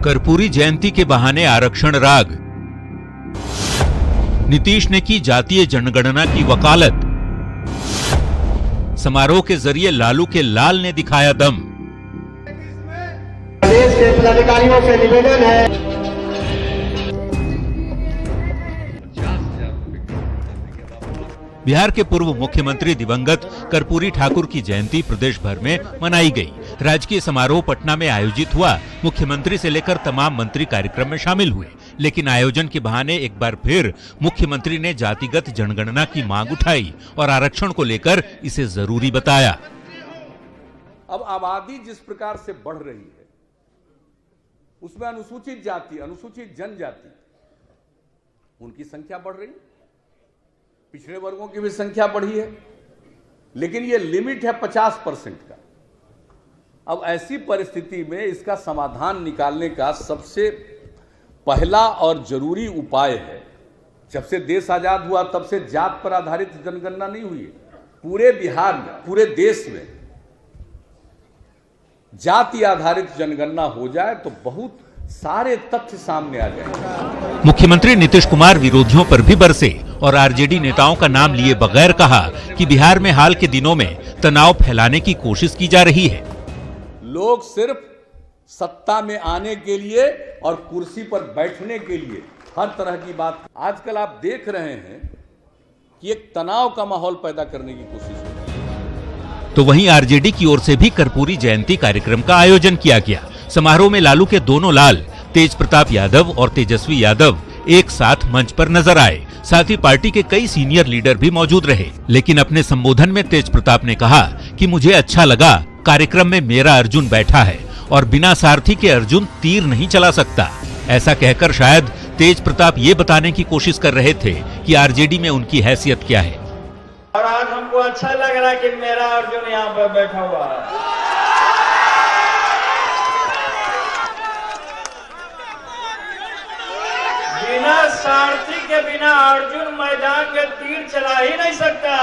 कर्पूरी जयंती के बहाने आरक्षण राग, नीतीश ने की जातीय जनगणना की वकालत, समारोह के जरिए लालू के लाल ने दिखाया दम। प्रदेश के पदाधिकारियों से निवेदन है, बिहार के पूर्व मुख्यमंत्री दिवंगत कर्पूरी ठाकुर की जयंती प्रदेश भर में मनाई गई। राजकीय समारोह पटना में आयोजित हुआ। मुख्यमंत्री से लेकर तमाम मंत्री कार्यक्रम में शामिल हुए, लेकिन आयोजन के बहाने एक बार फिर मुख्यमंत्री ने जातिगत जनगणना की मांग उठाई और आरक्षण को लेकर इसे जरूरी बताया। अब आबादी जिस प्रकार से बढ़ रही है, उसमें अनुसूचित जाति, अनुसूचित जनजाति, उनकी संख्या बढ़ रही है, पिछड़े वर्गों की भी संख्या बढ़ी है, लेकिन ये लिमिट है 50% का। अब ऐसी परिस्थिति में इसका समाधान निकालने का सबसे पहला और जरूरी उपाय है, जब से देश आजाद हुआ तब से जात पर आधारित जनगणना नहीं हुई है। पूरे बिहार में, पूरे देश में जाति आधारित जनगणना हो जाए तो बहुत सारे तथ्य सामने आ जाएंगे। मुख्यमंत्री नीतीश कुमार विरोधियों पर भी बरसे और आरजेडी नेताओं का नाम लिए बगैर कहा कि बिहार में हाल के दिनों में तनाव फैलाने की कोशिश की जा रही है। लोग सिर्फ सत्ता में आने के लिए और कुर्सी पर बैठने के लिए हर तरह की बात, आजकल आप देख रहे हैं कि एक तनाव का माहौल पैदा करने की कोशिश हो रही है। तो वहीं आरजेडी की ओर से भी कर्पूरी जयंती कार्यक्रम का आयोजन किया गया। समारोह में लालू के दोनों लाल तेज प्रताप यादव और तेजस्वी यादव एक साथ मंच पर नजर आए। साथ ही पार्टी के कई सीनियर लीडर भी मौजूद रहे, लेकिन अपने संबोधन में तेज प्रताप ने कहा कि मुझे अच्छा लगा, कार्यक्रम में मेरा अर्जुन बैठा है और बिना सारथी के अर्जुन तीर नहीं चला सकता। ऐसा कहकर शायद तेज प्रताप ये बताने की कोशिश कर रहे थे कि आरजेडी में उनकी हैसियत क्या है। और आज हमको अच्छा लग रहा है कि मेरा अर्जुन यहाँ पर बैठा हुआ है। बिना सारथी के बिना अर्जुन मैदान में तीर चला ही नहीं सकता।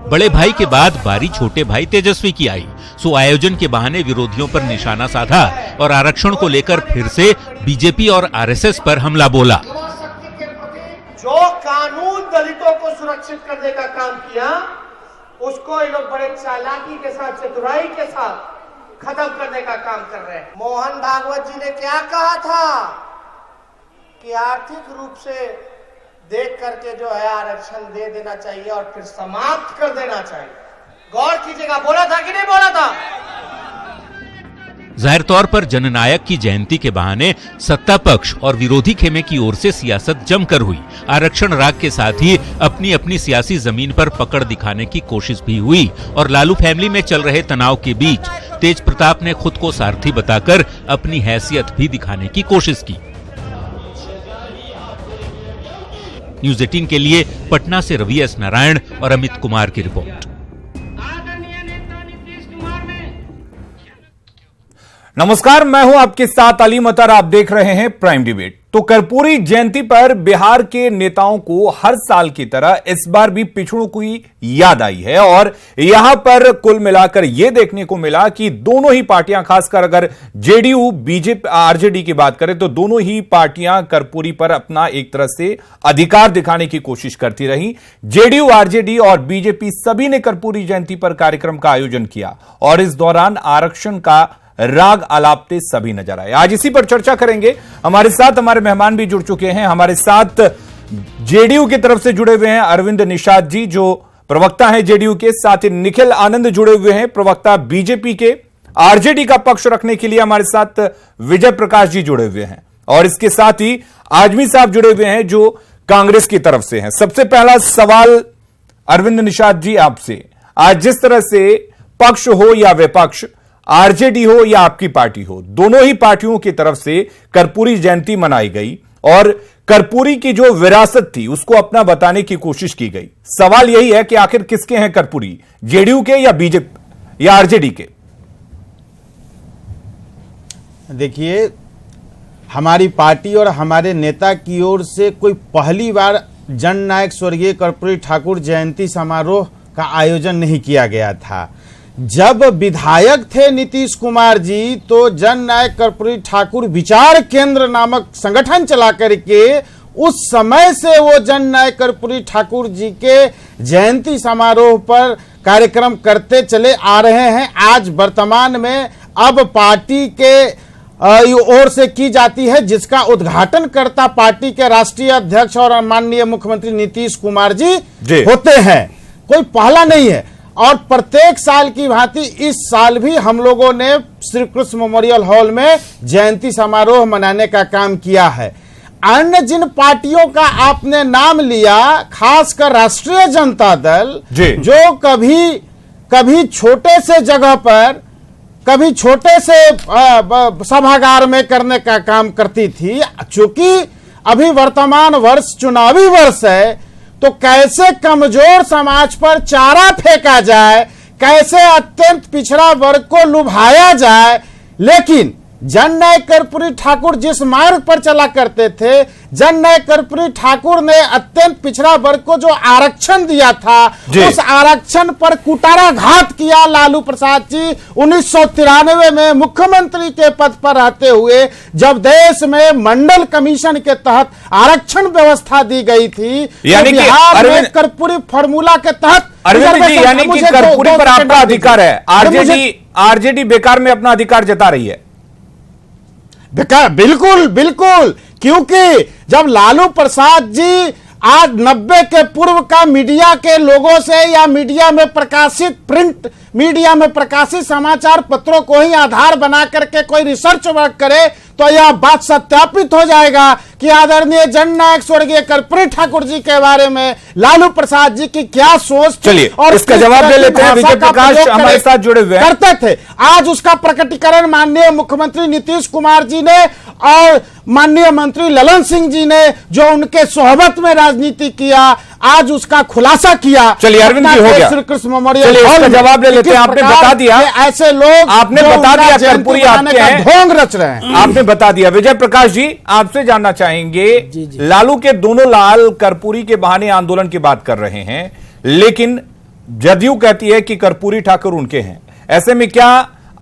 बड़े भाई के बाद बारी छोटे भाई तेजस्वी की आई, सो आयोजन के बहाने विरोधियों पर निशाना साधा और आरक्षण को लेकर फिर से बीजेपी और आरएसएस पर हमला बोला। जो कानून दलितों को सुरक्षित करने का काम किया, उसको ये लोग बड़े चालाकी के साथ, चतुराई के साथ खत्म करने का काम कर रहे हैं। मोहन भागवत जी ने क्या कहा था कि आर्थिक रूप से देख करके जो है आरक्षण दे देना चाहिए और फिर समाप्त कर देना चाहिए। गौर कीजिएगा, बोला था कि नहीं बोला था? जाहिर तौर पर जननायक की जयंती के बहाने सत्ता पक्ष और विरोधी खेमे की ओर से सियासत जमकर हुई। आरक्षण राग के साथ ही अपनी अपनी सियासी जमीन पर पकड़ दिखाने की कोशिश भी हुई और लालू फैमिली में चल रहे तनाव के बीच तेज प्रताप ने खुद को सारथी बताकर अपनी हैसियत भी दिखाने की कोशिश की। न्यूज़ 18 के लिए पटना से रवि एस नारायण और अमित कुमार की रिपोर्ट। नमस्कार, मैं हूं आपके साथ अली मतर। आप देख रहे हैं प्राइम डिबेट। तो कर्पूरी जयंती पर बिहार के नेताओं को हर साल की तरह इस बार भी पिछड़ों की याद आई है और यहां पर कुल मिलाकर यह देखने को मिला कि दोनों ही पार्टियां, खासकर अगर जेडीयू बीजेपी आरजेडी की बात करें तो दोनों ही पार्टियां कर्पूरी पर अपना एक तरह से अधिकार दिखाने की कोशिश करती रही। जेडीयू, आरजेडी और बीजेपी सभी ने कर्पूरी जयंती पर कार्यक्रम का आयोजन किया और इस दौरान आरक्षण का राग आलापते सभी नजर आए। आज इसी पर चर्चा करेंगे। हमारे साथ हमारे मेहमान भी जुड़ चुके हैं। हमारे साथ जेडीयू की तरफ से जुड़े हुए हैं अरविंद निषाद जी, जो प्रवक्ता हैं जेडीयू के। साथ ही निखिल आनंद जुड़े हुए हैं, प्रवक्ता बीजेपी के। आरजेडी का पक्ष रखने के लिए हमारे साथ विजय प्रकाश जी जुड़े हुए हैं और इसके साथ ही आजमी साहब जुड़े हुए हैं जो कांग्रेस की तरफ से हैं। सबसे पहला सवाल अरविंद निषाद जी आपसे, आज जिस तरह से पक्ष हो या विपक्ष, आरजेडी हो या आपकी पार्टी हो, दोनों ही पार्टियों की तरफ से कर्पूरी जयंती मनाई गई और कर्पूरी की जो विरासत थी उसको अपना बताने की कोशिश की गई। सवाल यही है कि आखिर किसके हैं कर्पूरी, जेडीयू के या बीजेपी या आरजेडी के? देखिए, हमारी पार्टी और हमारे नेता की ओर से कोई पहली बार जननायक स्वर्गीय कर्पूरी ठाकुर जयंती समारोह का आयोजन नहीं किया गया था। जब विधायक थे नीतीश कुमार जी तो जन नायक कर्पूरी ठाकुर विचार केंद्र नामक संगठन चला करके उस समय से वो जन नायक कर्पूरी ठाकुर जी के जयंती समारोह पर कार्यक्रम करते चले आ रहे हैं। आज वर्तमान में अब पार्टी के ओर से की जाती है, जिसका उद्घाटन करता पार्टी के राष्ट्रीय अध्यक्ष और माननीय मुख्यमंत्री नीतीश कुमार जी होते हैं। कोई पहला नहीं है और प्रत्येक साल की भांति इस साल भी हम लोगों ने श्री कृष्ण मेमोरियल हॉल में जयंती समारोह मनाने का काम किया है। अन्य जिन पार्टियों का आपने नाम लिया, खासकर राष्ट्रीय जनता दल जो कभी छोटे से जगह पर, कभी छोटे से सभागार में करने का काम करती थी, चूंकि अभी वर्तमान वर्ष चुनावी वर्ष है तो कैसे कमजोर समाज पर चारा फेंका जाए, कैसे अत्यंत पिछड़ा वर्ग को लुभाया जाए। लेकिन जन नायक कर्पूरी ठाकुर जिस मार्ग पर चला करते थे, जन नायक कर्पूरी ठाकुर ने अत्यंत पिछड़ा वर्ग को जो आरक्षण दिया था, उस आरक्षण पर कुटाराघात किया लालू प्रसाद जी 1993 में मुख्यमंत्री के पद पर रहते हुए, जब देश में मंडल कमीशन के तहत आरक्षण व्यवस्था दी गई थी। यानी कि बिहार में कर्पूरी फॉर्मूला के तहत अरविंद जी, यानी कि कर्पूरी पर आपका अधिकार है, आरजेडी बेकार में अपना अधिकार जता रही है। बिल्कुल बिल्कुल, क्योंकि जब लालू प्रसाद जी आज 90 के पूर्व का मीडिया के लोगों से या मीडिया में प्रकाशित, प्रिंट मीडिया में प्रकाशित समाचार पत्रों को ही आधार बना करके कोई रिसर्च वर्क करे तो यह बात सत्यापित हो जाएगा कि आदरणीय जन नायक स्वर्गीय कर्पूरी ठाकुर जी के बारे में लालू प्रसाद जी की क्या सोच थी। चलिए और इसका जवाब ले लेते हैं। विजय प्रकाश हमारे साथ जुड़े हुए करते थे। आज उसका प्रकटीकरण माननीय मुख्यमंत्री नीतीश कुमार जी ने और माननीय मंत्री ललन सिंह जी ने जो उनके सोहबत में राजनीति किया, आज उसका खुलासा किया। चलिए अरविंद जी, हो गया, श्री कृष्ण मेमोरियल हॉल में जवाब ले लेते हैं। आपने बता दिया, ऐसे लोग आपने बता दिया कर्पूरी आपके हैं, ढोंग रच रहे हैं, आपने बता दिया। विजय प्रकाश जी, आपसे जानना चाहेंगे, लालू के दोनों लाल कर्पूरी के बहाने आंदोलन की बात कर रहे हैं, लेकिन जदयू कहती है कि कर्पूरी ठाकुर उनके हैं। ऐसे में क्या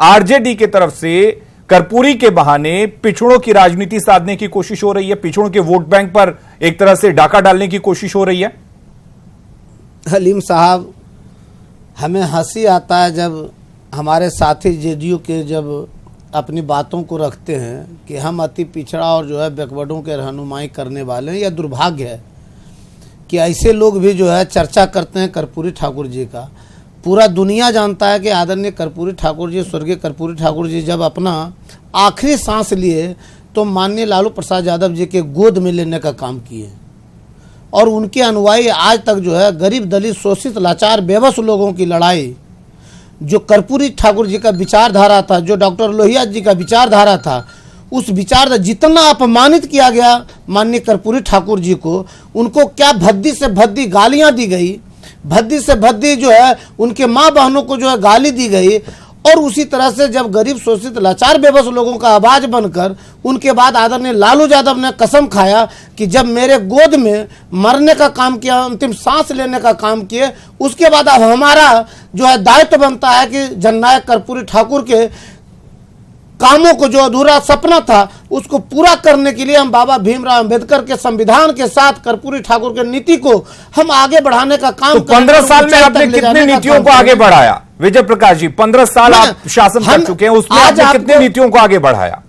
आरजेडी की तरफ से कर्पूरी के बहाने पिछड़ों की राजनीति साधने की कोशिश हो रही है, पिछड़ों के वोट बैंक पर एक तरह से डाका डालने की कोशिश हो रही है? हलीम साहब, हमें हंसी आता है जब हमारे साथी जेडीयू के जब अपनी बातों को रखते हैं कि हम अति पिछड़ा और जो है बैकवर्डों के रहनुमाई करने वाले हैं। यह दुर्भाग्य है कि ऐसे लोग भी जो है चर्चा करते हैं कर्पूरी ठाकुर जी का। पूरा दुनिया जानता है कि आदरणीय कर्पूरी ठाकुर जी, स्वर्गीय कर्पूरी ठाकुर जी जब अपना आखिरी सांस लिए तो माननीय लालू प्रसाद यादव जी के गोद में लेने का काम किए और उनके अनुयायी आज तक जो है गरीब, दलित, शोषित, लाचार, बेबस लोगों की लड़ाई, जो कर्पूरी ठाकुर जी का विचारधारा था, जो डॉक्टर लोहिया जी का विचारधारा था, उस विचार जितना अपमानित किया गया माननीय कर्पूरी ठाकुर जी को, उनको क्या भद्दी से भद्दी गालियां दी गई, भद्दी से भद्दी जो है उनके माँ बहनों को जो है गाली दी गई। और उसी तरह से जब गरीब, शोषित, लाचार, बेबस लोगों का आवाज बनकर उनके बाद आदरणीय लालू यादव ने कसम खाया कि जब मेरे गोद में मरने का काम किया, अंतिम सांस लेने का काम किए, उसके बाद अब हमारा जो है दायित्व बनता है कि जननायक कर्पूरी ठाकुर के कामों को, जो अधूरा सपना था, उसको पूरा करने के लिए हम बाबा भीमराव अंबेडकर के संविधान के साथ कर्पूरी ठाकुर के नीति को हम आगे बढ़ाने का काम। तो 15 साल में आपने कितने नीतियों को आगे बढ़ाया? विजय प्रकाश जी, 15 साल आप शासन कर चुके हैं, उसमें आपने कितने नीतियों को आगे बढ़ाया?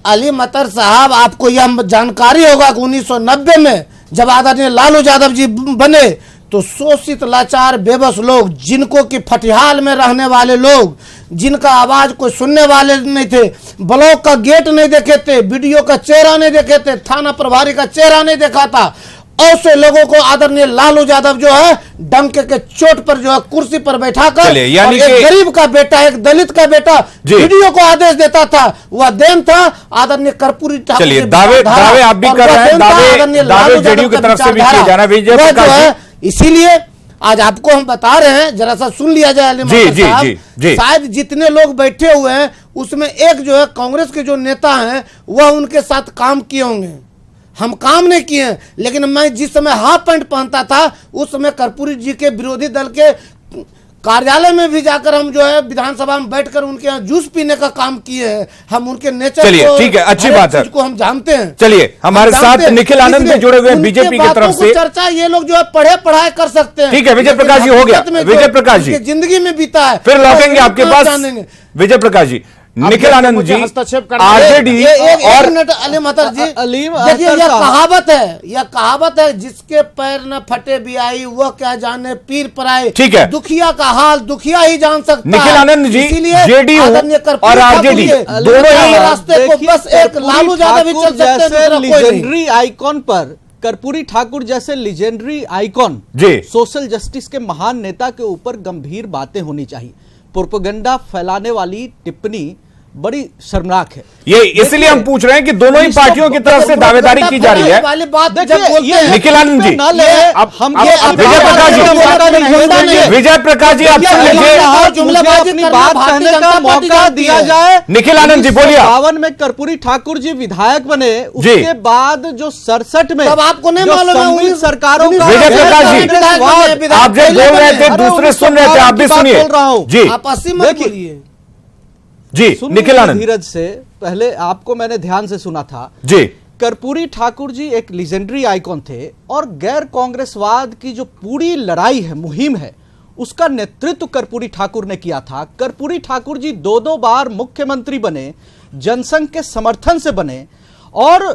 अली मतर साहब, आपको यह जानकारी होगा कि 1990 में जब आदरणीय लालू यादव जी बने तो शोषित, लाचार, बेबस लोग, जिनको कि फटिहाल में रहने वाले लोग, जिनका आवाज कोई सुनने वाले नहीं थे, ब्लॉक का गेट नहीं देखे थे, बीडीओ का चेहरा नहीं देखे थे, थाना प्रभारी का चेहरा नहीं देखा था, ऐसे लोगों को आदरणीय लालू यादव जो है डंके के चोट पर जो है कुर्सी पर बैठाकर, एक गरीब का बेटा, एक दलित का बेटा वीडियो को आदेश देता था, वह देन था आदरणीय कर्पूरी ठाकुर। चलिए, दावे आप भी कर रहे हैं, दावे जेडीयू की तरफ से भी किए जाना। विजय प्रकाश जी, इसीलिए आज आपको हम बता रहे हैं, जरा सा सुन लिया जाए। शायद जितने लोग बैठे हुए हैं उसमें एक जो है कांग्रेस के जो नेता हैं वह उनके साथ काम किए होंगे, हम काम नहीं किए। लेकिन मैं जिस समय हाफ पैंट पहनता था उस समय कर्पूरी जी के विरोधी दल के कार्यालय में भी जाकर हम जो है विधानसभा में बैठकर उनके यहाँ जूस पीने का काम किए हैं। हम उनके नेचर चलिए, ठीक है, अच्छी बात है, को हम जानते हैं। चलिए, हमारे साथ निखिल आनंद भी जुड़े हुए हैं बीजेपी की तरफ से। चर्चा ये लोग जो है पढ़े पढ़ाई कर सकते हैं। ठीक है, विजय प्रकाश जी हो गया, विजय प्रकाश जी जिंदगी में बीता है, फिर लौटेंगे आपके पास। विजय प्रकाश जी, निखिल आनंद जी, आरजेडी और अलीम अतर जी, देखिए यह कहावत है जिसके पैर न फटे भी आई वह क्या जाने पीर पर आए। ठीक है, दुखिया का हाल दुखिया ही जान सकता है। निखिल आनंद जी, जेडीयू और आरजेडी दोनों ही रास्ते को बस एक लालू यादव ही चल सकते हैं। लीजेंडरी आइकॉन पर कर्पूरी ठाकुर जैसे लीजेंडरी आइकॉन सोशल जस्टिस के महान नेता के ऊपर गंभीर बातें होनी चाहिए। प्रोपेगेंडा फैलाने वाली टिप्पणी बड़ी शर्मनाक है। ये इसलिए हम पूछ रहे हैं कि दोनों ही पार्टियों की तरफ से दावेदारी की जा रही है। वाली बात देखिए, निखिल आनंद जी, अब हम विजय प्रकाश जी आप सुन लीजिए, अपनी बात कहने का मौका दिया जाए। निखिल आनंद जी बोलिए। 1952 में कर्पूरी ठाकुर जी विधायक बने, उसके बाद जो 67 में तब आपको नहीं मालूम सरकारों का विजय प्रकाश जी आप जब बोल रहे थे दूसरे सुन रहे थे, आप भी सुनिए जी, आप 80 मत बोलिए जी। निखिल आनंद, धीरज से पहले आपको मैंने ध्यान से सुना था जी। कर्पूरी ठाकुर जी एक लीजेंडरी आइकॉन थे और गैर कांग्रेसवाद की जो पूरी लड़ाई है, मुहिम है, उसका नेतृत्व कर्पूरी ठाकुर ने किया था। कर्पूरी ठाकुर जी 2 बार मुख्यमंत्री बने, जनसंघ के समर्थन से बने, और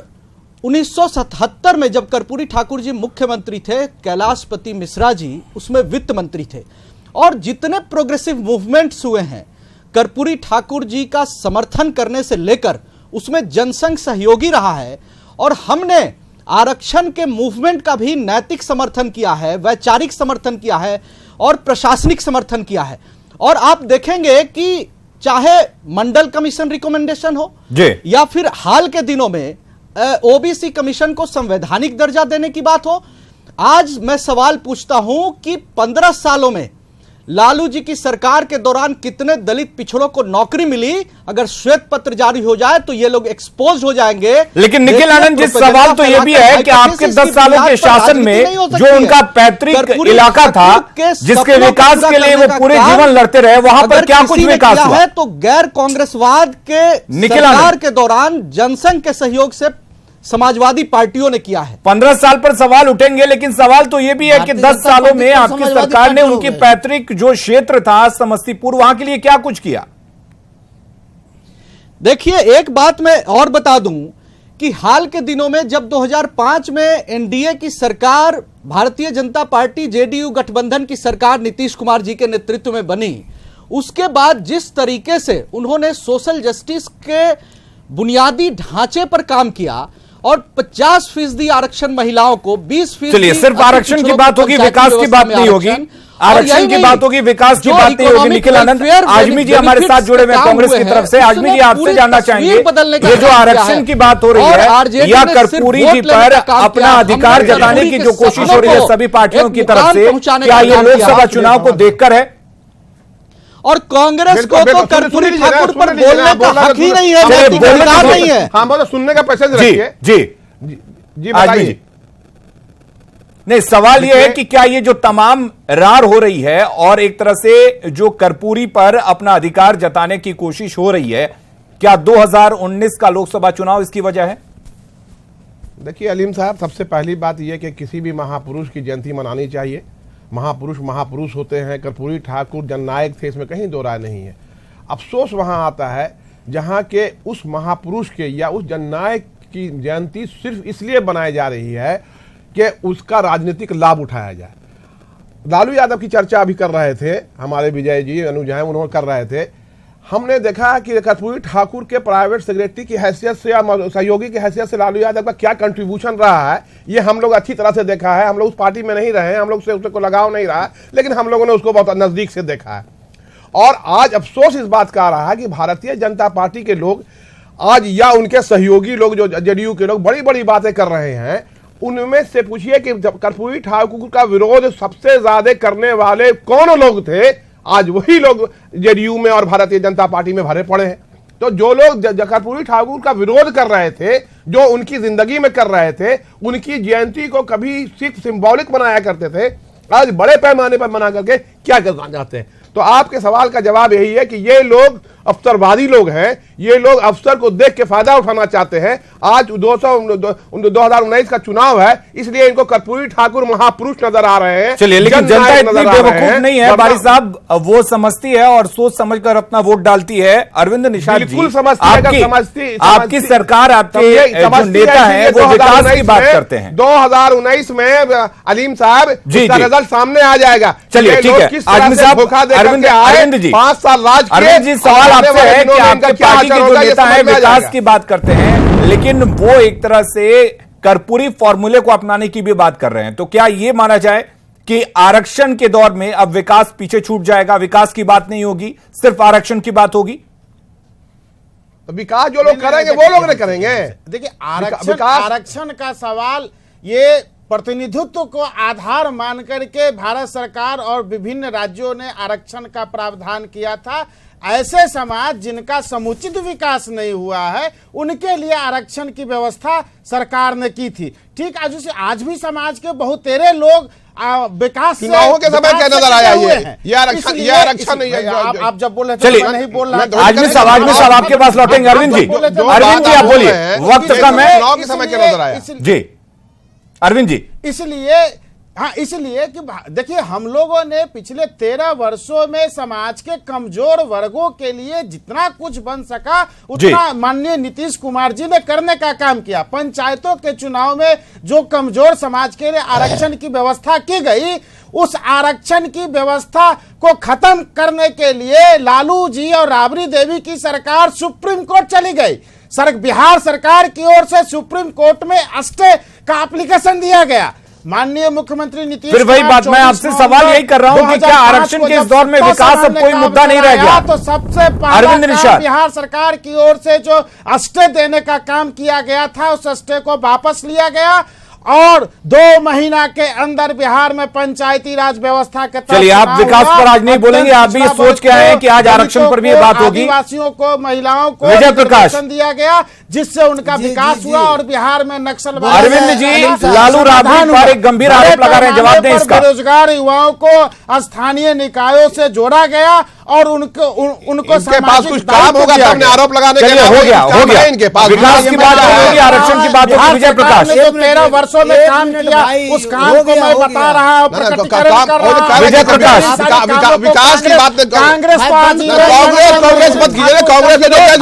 1977 में जब कर्पूरी ठाकुर जी मुख्यमंत्री थे, कैलाशपति मिश्रा जी उसमें वित्त मंत्री थे। और जितने प्रोग्रेसिव मूवमेंट्स हुए हैं, कर्पूरी ठाकुर जी का समर्थन करने से लेकर उसमें जनसंघ सहयोगी रहा है। और हमने आरक्षण के मूवमेंट का भी नैतिक समर्थन किया है, वैचारिक समर्थन किया है और प्रशासनिक समर्थन किया है। और आप देखेंगे कि चाहे मंडल कमीशन रिकमेंडेशन हो या फिर हाल के दिनों में ओबीसी कमीशन को संवैधानिक दर्जा देने की बात हो, आज मैं सवाल पूछता हूं कि 15 सालों में लालू जी की सरकार के दौरान कितने दलित पिछड़ों को नौकरी मिली? अगर श्वेत पत्र जारी हो जाए तो ये लोग एक्सपोज हो जाएंगे। लेकिन निखिल आनंद जी, सवाल तो ये भी है कि आपके 10 सालों के शासन में जो उनका पैतृक इलाका था, जिसके विकास के लिए वो पूरे जीवन लड़ते रहे, वहां पर क्या कुछ विकास हुआ है? तो गैर कांग्रेसवाद के सरकार के दौरान जनसंघ के सहयोग से समाजवादी पार्टियों ने किया है। 15 साल पर सवाल उठेंगे, लेकिन सवाल तो यह भी है कि 10 सालों में आपकी सरकार ने उनकी पैतृक जो क्षेत्र था समस्तीपुर, वहां के लिए क्या कुछ किया? देखिए, एक बात मैं और बता दूं कि हाल के दिनों में जब 2005 में एनडीए की सरकार, भारतीय जनता पार्टी जेडीयू गठबंधन की सरकार नीतीश कुमार जी के नेतृत्व में बनी, उसके बाद जिस तरीके से उन्होंने सोशल जस्टिस के बुनियादी ढांचे पर काम किया और 50% आरक्षण महिलाओं को, 20%। चलिए, सिर्फ आरक्षण की बात होगी, विकास की बात नहीं होगी। आरक्षण की बात होगी, विकास की बात नहीं होगी। निखिल आनंद आजमी जी हमारे साथ जुड़े हुए कांग्रेस की तरफ से। आजमी जी, आपसे जानना चाहेंगे, ये जो आरक्षण की बात हो रही है या कर्पूरी जी पर अपना अधिकार जताने की जो कोशिश हो रही है सभी पार्टियों की तरफ से, क्या ये लोकसभा चुनाव को देखकर है? और कांग्रेस को तो कर्पूरी ठाकुर पर बोलने का हक ही नहीं है, अधिकार नहीं है। हाँ, बोलो, सुनने का पैसे रखिए। जी बताइए। नहीं, सवाल यह है कि क्या ये जो तमाम रार हो रही है और एक तरह से जो कर्पूरी पर अपना अधिकार जताने की कोशिश हो रही है, क्या 2019 का लोकसभा चुनाव इसकी वजह है? देखिए अलीम साहब, सबसे पहली बात यह कि किसी भी महापुरुष की जयंती मनानी चाहिए। महापुरुष होते हैं। कर्पूरी ठाकुर जननायक थे, इसमें कहीं दो राय नहीं है। अफसोस वहां आता है जहां के उस महापुरुष के या उस जननायक की जयंती सिर्फ इसलिए बनाई जा रही है कि उसका राजनीतिक लाभ उठाया जाए। लालू यादव की चर्चा अभी कर रहे थे हमारे विजय जी, अनुज हैं, उन्होंने कर रहे थे। हमने देखा कि कर्पूरी ठाकुर के प्राइवेट सेक्रेटरी की हैसियत से या सहयोगी की हैसियत से लालू यादव का क्या कंट्रीब्यूशन रहा है, ये हम लोग अच्छी तरह से देखा है। हम लोग उस पार्टी में नहीं रहे, हम लोग से उसको लगाव नहीं रहा, लेकिन हम लोगों ने उसको बहुत नजदीक से देखा है। और आज अफसोस इस बात का आ रहा है कि भारतीय जनता पार्टी के लोग आज या उनके सहयोगी लोग जो जेडीयू के लोग बड़ी बड़ी बातें कर रहे हैं, उनमें से पूछिए कि कर्पूरी ठाकुर का विरोध सबसे ज्यादा करने वाले कौन लोग थे? आज वही लोग जेडीयू में और भारतीय जनता पार्टी में भरे पड़े हैं। तो जो लोग कर्पूरी ठाकुर का विरोध कर रहे थे, जो उनकी जिंदगी में कर रहे थे, उनकी जयंती को कभी सिर्फ सिंबॉलिक बनाया करते थे, आज बड़े पैमाने पर मना करके क्या करना चाहते हैं। तो आपके सवाल का जवाब यही है कि ये लोग अफसरवादी लोग हैं, ये लोग अफसर को देख के फायदा उठाना चाहते हैं। आज 2019 का चुनाव है, इसलिए इनको कर्पूरी ठाकुर महापुरुष नजर आ रहे हैं। चलिए, लेकिन जनता इतनी बेवकूफ नहीं है बारी साहब, वो समझती है और सोच समझकर अपना वोट डालती है। अरविंद निषाद जी, बिल्कुल समझती आपकी सरकार, आपके जो नेता है वो विकास की बात करते हैं। 2019 में अलीम साहब इसका रिजल्ट सामने आ जाएगा। चलिए ठीक है, अरविंद जी, 5 साल राज अरविंद जी, सवाल आपसे है कि आपके पार्टी के जो नेता है विकास की बात करते हैं, लेकिन वो एक तरह से कर्पूरी फॉर्मूले को अपनाने की भी बात कर रहे हैं। तो क्या ये माना जाए कि आरक्षण के दौर में अब विकास पीछे छूट जाएगा, विकास की बात नहीं होगी, सिर्फ आरक्षण की बात होगी? तो विकास जो लोग करेंगे वो लोग नहीं करेंगे। देखिए, आरक्षण का सवाल ये प्रतिनिधित्व को आधार मान करके भारत सरकार और विभिन्न राज्यों ने आरक्षण का प्रावधान किया था। ऐसे समाज जिनका समुचित विकास नहीं हुआ है उनके लिए आरक्षण की व्यवस्था सरकार ने की थी। ठीक, आज भी समाज के बहुतेरे लोग विकास चुनावों के समय क्या नजर आया ये आरक्षण नहीं है। आप जब बोल रहे थे चलिए, नहीं बोल रहा। आजमी साहब आपके पास लौटेंगे। अरविंद जी आप बोलिए, वक्त कम है। चुनाव के समय क्या नजर आया जी अरविंद जी? इसलिए कि देखिए, हम लोगों ने पिछले 13 वर्षों में समाज के कमजोर वर्गों के लिए जितना कुछ बन सका उतना माननीय नीतीश कुमार जी ने करने का काम किया। पंचायतों के चुनाव में जो कमजोर समाज के लिए आरक्षण की व्यवस्था की गई, उस आरक्षण की व्यवस्था को खत्म करने के लिए लालू जी और राबड़ी देवी की सरकार सुप्रीम कोर्ट चली गई। बिहार सरकार की ओर से सुप्रीम कोर्ट में स्टे का एप्लीकेशन दिया गया। माननीय मुख्यमंत्री नीतीश फिर वही बात, मैं आपसे सवाल यही कर रहा हूं कि क्या आरक्षण के इस दौर में विकास अब कोई मुद्दा नहीं रह गया? तो सबसे पहले बिहार सरकार की ओर से जो स्टे देने का काम किया गया था, उस स्टे को वापस लिया गया और 2 महीना के अंदर बिहार में पंचायती राज व्यवस्था के तहत। चलिए, आप विकास पर आज नहीं बोलेंगे, आप भी सोच के आए हैं कि आज आरक्षण पर भी ये बात होगी। आदिवासियों को, महिलाओं को विजय प्रकाश दिया गया जिससे उनका विकास हुआ और बिहार में नक्सलवाद। अरविंद जी, लालू राबड़ी पर एक गंभीर आरोप लगा रहे हैं, जवाब दें इसका। बेरोजगार युवाओं को स्थानीय निकायों से जोड़ा गया और उनको इनके पास कुछ काम होगा तब ने आरोप लगाने के लिए हो गया इनके पास। विकास की बात होगी, आरक्षण की बात होगी। विजय प्रकाश, 13 वर्षों में काम किया, उस काम को मैं बता रहा हूं। विजय प्रकाश, विकास की बात कांग्रेस पार्टी, कांग्रेस मत कीजिए। कांग्रेस ने जो देश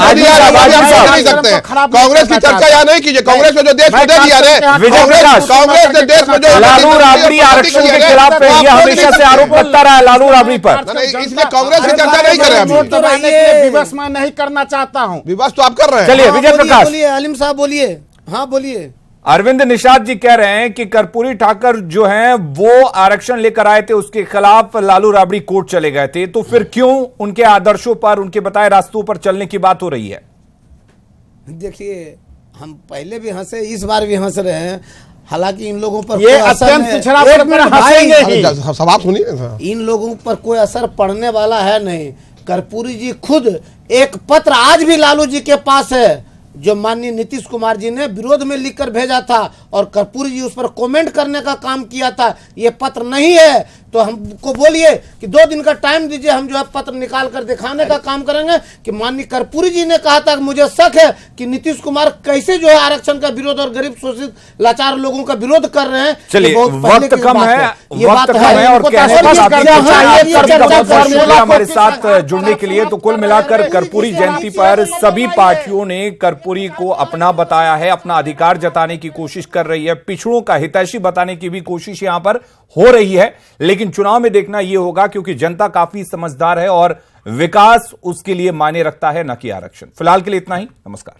नहीं सकते, कांग्रेस की चर्चा यहाँ नहीं कीजिए। कांग्रेस ने जो देश को दे दिया है, विजय प्रकाश, कांग्रेस ने देश में जो लालू राबड़ी आरक्षण के खिलाफ ये हमेशा से आरोप लगता रहा है लालू राबड़ी पर, इसलिए कांग्रेस की चर्चा नहीं कर रहे हैं। विवश मैं नहीं करना चाहता हूं। विवश तो आप कर रहे हैं। चलिए विजय प्रकाश, बोलिए अलीम साहब, बोलिए। हाँ बोलिए। अरविंद निषाद जी कह रहे हैं कि कर्पूरी ठाकुर जो हैं वो आरक्षण लेकर आए थे, उसके खिलाफ लालू राबड़ी कोर्ट चले गए थे, तो फिर क्यों उनके आदर्शों पर, उनके बताए रास्तों पर चलने की बात हो रही है? देखिए, हम पहले भी हंसे, इस बार भी हंस रहे हैं। हालांकि इन लोगों पर ये अत्यंत पिछड़ा हंसेंगे। सवाल सुनिए, इन लोगों पर कोई असर पड़ने वाला है नहीं। कर्पूरी जी खुद एक पत्र आज भी लालू जी के पास है जो माननीय नीतीश कुमार जी ने विरोध में लिखकर भेजा था और कर्पूरी जी उस पर कमेंट करने का काम किया था। ये पत्र नहीं है तो हमको बोलिए कि 2 दिन का टाइम दीजिए, हम जो है पत्र निकाल कर दिखाने का काम करेंगे कि माननीय कर्पूरी जी ने कहा था कि मुझे शक है कि नीतीश कुमार कैसे जो है आरक्षण का विरोध और गरीब शोषित लाचार लोगों का विरोध कर रहे हैं। चलिए, वक्त कम है, वक्त कम है और हमारे साथ जुड़ने के लिए। तो कुल मिलाकर कर्पूरी जयंती पर सभी पार्टियों ने कर्पूरी को अपना बताया है, अपना अधिकार जताने की कोशिश कर रही है, पिछड़ों का हितैषी बताने की भी कोशिश यहां पर हो रही है। लेकिन चुनाव में देखना यह होगा क्योंकि जनता काफी समझदार है और विकास उसके लिए मायने रखता है, न कि आरक्षण। फिलहाल के लिए इतना ही, नमस्कार।